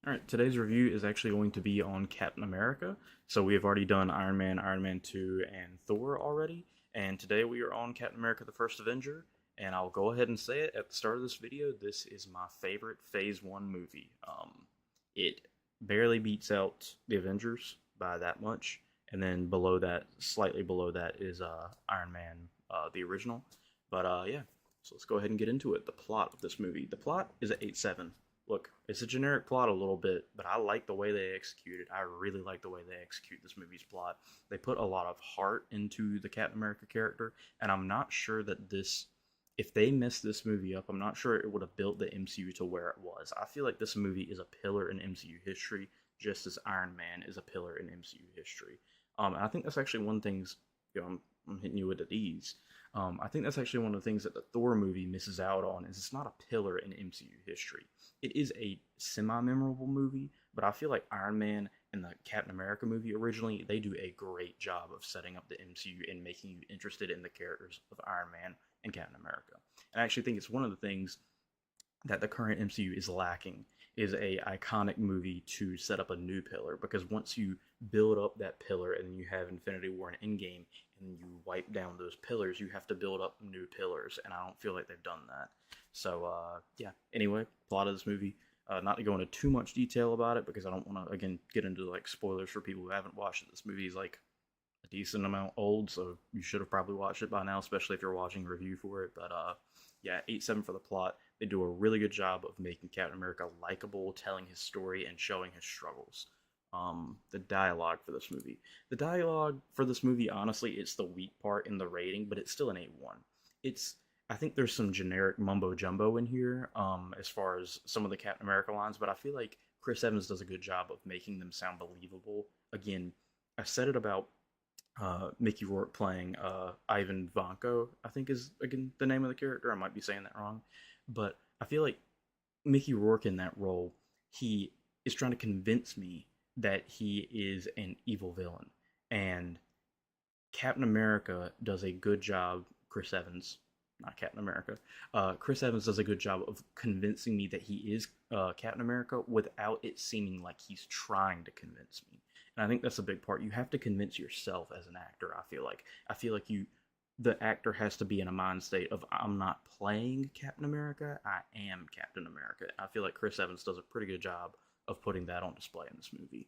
Alright, today's review is actually going to be on Captain America. So we have already done Iron Man, Iron Man 2, and Thor already. And today we are on Captain America the First Avenger. And I'll go ahead and say it at the start of this video, this is my favorite Phase 1 movie. It barely beats out the Avengers by that much. And then below that, slightly below that, is Iron Man, the original. But yeah, so let's go ahead and get into it. The plot of this movie. The plot is at 8-7. Look, it's a generic plot a little bit, but I like the way they execute it. I really like the way they execute this movie's plot. They put a lot of heart into the Captain America character, and I'm not sure that if they messed this movie up, I'm not sure it would have built the MCU to where it was. I feel like this movie is a pillar in MCU history, just as Iron Man is a pillar in MCU history. And I think that's actually one thing, I'm hitting you with at ease. I think that's actually one of the things that the Thor movie misses out on, is it's not a pillar in MCU history. It is a semi-memorable movie, but I feel like Iron Man and the Captain America movie originally, they do a great job of setting up the MCU and making you interested in the characters of Iron Man and Captain America. And I actually think it's one of the things that the current MCU is lacking, is a iconic movie to set up a new pillar, because once you build up that pillar and you have Infinity War and Endgame and you wipe down those pillars, you have to build up new pillars, and I don't feel like they've done that. So yeah, anyway, plot of this movie, not to go into too much detail about it because I don't want to again get into like spoilers for people who haven't watched it. This movie is like a decent amount old, so you should have probably watched it by now, especially if you're watching a review for it. But yeah, 8-7 for the plot. They do a really good job of making Captain America likable, telling his story, and showing his struggles. The dialogue for this movie. The dialogue for this movie, honestly, it's the weak part in the rating, but it's still an 8-1. I think there's some generic mumbo jumbo in here, as far as some of the Captain America lines, but I feel like Chris Evans does a good job of making them sound believable. Again, I said it about Mickey Rourke playing Ivan Vanko, I think is again the name of the character. I might be saying that wrong, but I feel like Mickey Rourke in that role, he is trying to convince me that he is an evil villain, and Captain America does a good job. Chris Evans, not Captain America. Chris Evans does a good job of convincing me that he is Captain America without it seeming like he's trying to convince me. And I think that's a big part. You have to convince yourself as an actor. I feel like the actor has to be in a mind state of, I'm not playing Captain America, I am Captain America. I feel like Chris Evans does a pretty good job of putting that on display in this movie.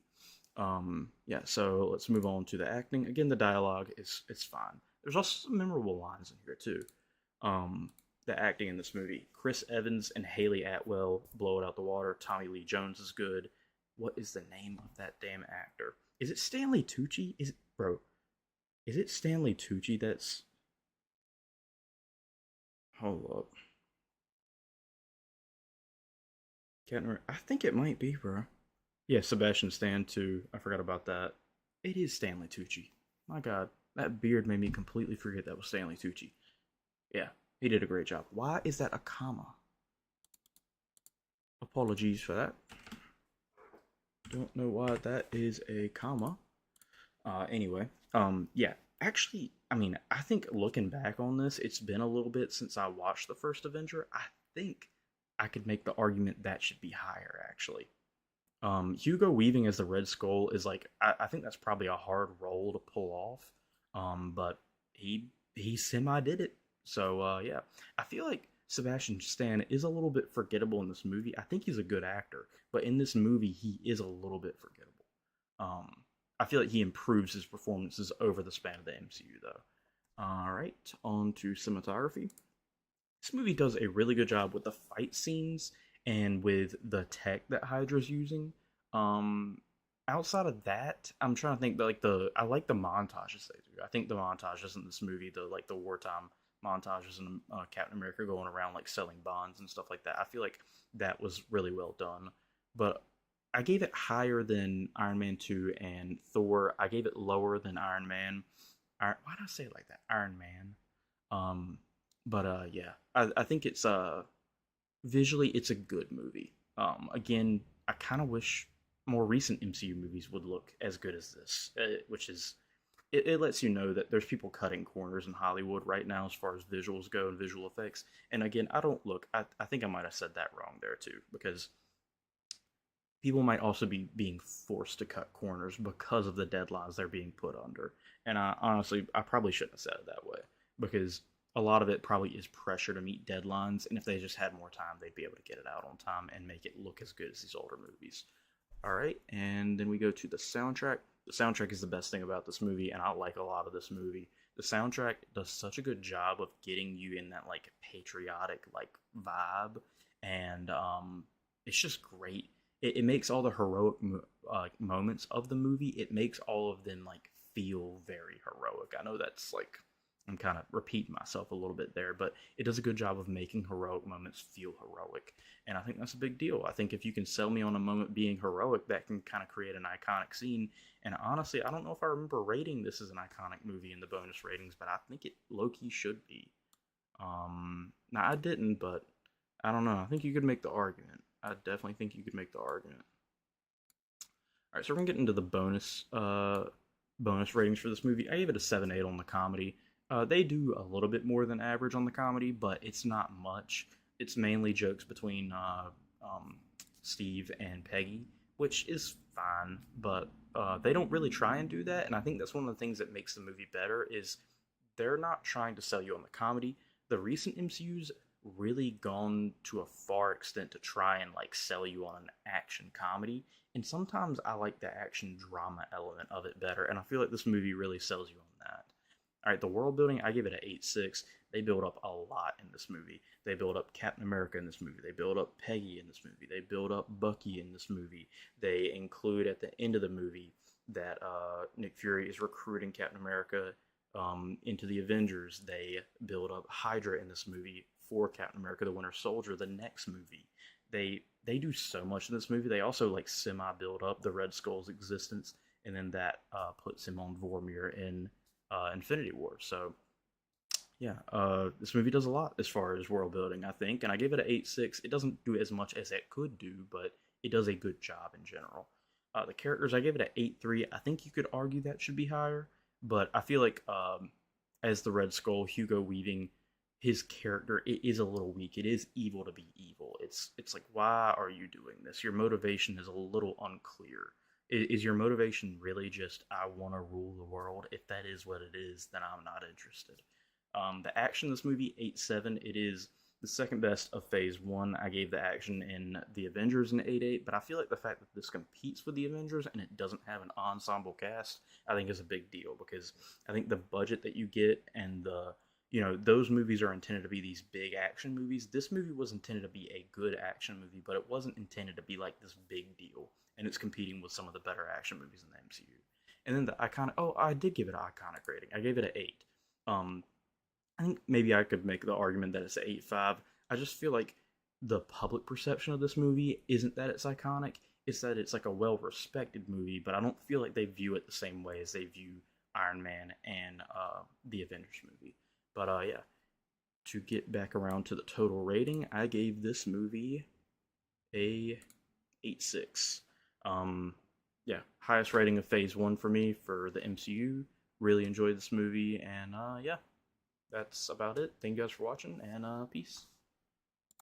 Yeah, so let's move on to the acting. Again, the dialogue is fine. There's also some memorable lines in here too. The acting in this movie. Chris Evans and Haley Atwell blow it out the water. Tommy Lee Jones is good. What is the name of that damn actor? Is it Stanley Tucci? Is it Stanley Tucci that's... Hold up. Can't remember. I think it might be, bro. Yeah, Sebastian Stan too. I forgot about that. It is Stanley Tucci. My God, that beard made me completely forget that was Stanley Tucci. Yeah, he did a great job. Why is that a comma? Apologies for that. Don't know why that is a comma. Anyway, yeah. Actually, I mean, I think looking back on this, it's been a little bit since I watched the first Avenger. I think I could make the argument that should be higher, actually. Hugo Weaving as the Red Skull is like, I think that's probably a hard role to pull off. But he semi did it. So yeah, I feel like Sebastian Stan is a little bit forgettable in this movie. I think he's a good actor, but in this movie he is a little bit forgettable. I feel like he improves his performances over the span of the MCU though. All right, on to cinematography. This movie does a really good job with the fight scenes and with the tech that Hydra's using. Outside of that, I'm trying to think. I like the montages they do. I think the montages in this movie, the wartime montages and Captain America going around like selling bonds and stuff like that. I feel like that was really well done. But I gave it higher than Iron Man 2 and Thor. I gave it lower than Iron Man. Why did I say it like that? Iron Man. But yeah, I think it's visually it's a good movie. Again, I kind of wish more recent MCU movies would look as good as this, which is it lets you know that there's people cutting corners in Hollywood right now as far as visuals go and visual effects. And again, I think I might have said that wrong there too, because people might also be being forced to cut corners because of the deadlines they're being put under. And I honestly, I probably shouldn't have said it that way because a lot of it probably is pressure to meet deadlines. And if they just had more time, they'd be able to get it out on time and make it look as good as these older movies. All right, and then we go to the soundtrack. The soundtrack is the best thing about this movie, and I like a lot of this movie. The soundtrack does such a good job of getting you in that like patriotic like vibe, and it's just great. It makes all the heroic moments of the movie. It makes all of them like feel very heroic. I know that's like I'm kind of repeating myself a little bit there, but it does a good job of making heroic moments feel heroic. And I think that's a big deal. I think if you can sell me on a moment being heroic, that can kind of create an iconic scene. And honestly, I don't know if I remember rating this as an iconic movie in the bonus ratings, but I think it low-key should be. Now I didn't, but I don't know. I think you could make the argument. I definitely think you could make the argument. All right, so we're gonna get into the bonus ratings for this movie. I gave it a 7.8 on the comedy. They do a little bit more than average on the comedy, but it's not much. It's mainly jokes between Steve and Peggy, which is fine, but they don't really try and do that. And I think that's one of the things that makes the movie better is they're not trying to sell you on the comedy. The recent MCU's really gone to a far extent to try and like sell you on an action comedy. And sometimes I like the action drama element of it better, and I feel like this movie really sells you on that. All right, the world building, I give it an 8.6. They build up a lot in this movie. They build up Captain America in this movie. They build up Peggy in this movie. They build up Bucky in this movie. They include at the end of the movie that Nick Fury is recruiting Captain America into the Avengers. They build up Hydra in this movie for Captain America: The Winter Soldier, the next movie. They do so much in this movie. They also like semi build up the Red Skull's existence, and then that puts him on Vormir in Infinity War. So yeah, this movie does a lot as far as world building, I think, and I gave it an 8.6. It doesn't do as much as it could do, but it does a good job in general. The characters, I gave it an 8.3. I think you could argue that should be higher, but I feel like as the Red Skull, Hugo Weaving, his character, it is a little weak. It is evil to be evil. It's like, why are you doing this? Your motivation is a little unclear. Is your motivation really just I want to rule the world? If that is what it is, then I'm not interested. The action in this movie, 8.7. It is the second best of Phase 1. I gave the action in The Avengers an 8.8, but I feel like the fact that this competes with The Avengers and it doesn't have an ensemble cast, I think is a big deal because I think the budget that you get and those movies are intended to be these big action movies. This movie was intended to be a good action movie, but it wasn't intended to be like this big deal, and it's competing with some of the better action movies in the MCU. And then the iconic, I did give it an iconic rating. I gave it an 8. I think maybe I could make the argument that it's an 8.5. I just feel like the public perception of this movie isn't that it's iconic. It's that it's like a well-respected movie, but I don't feel like they view it the same way as they view Iron Man and the Avengers movie. But yeah, to get back around to the total rating, I gave this movie a 8.6. Yeah, highest rating of Phase 1 for me for the MCU. Really enjoyed this movie, and yeah, that's about it. Thank you guys for watching, and peace.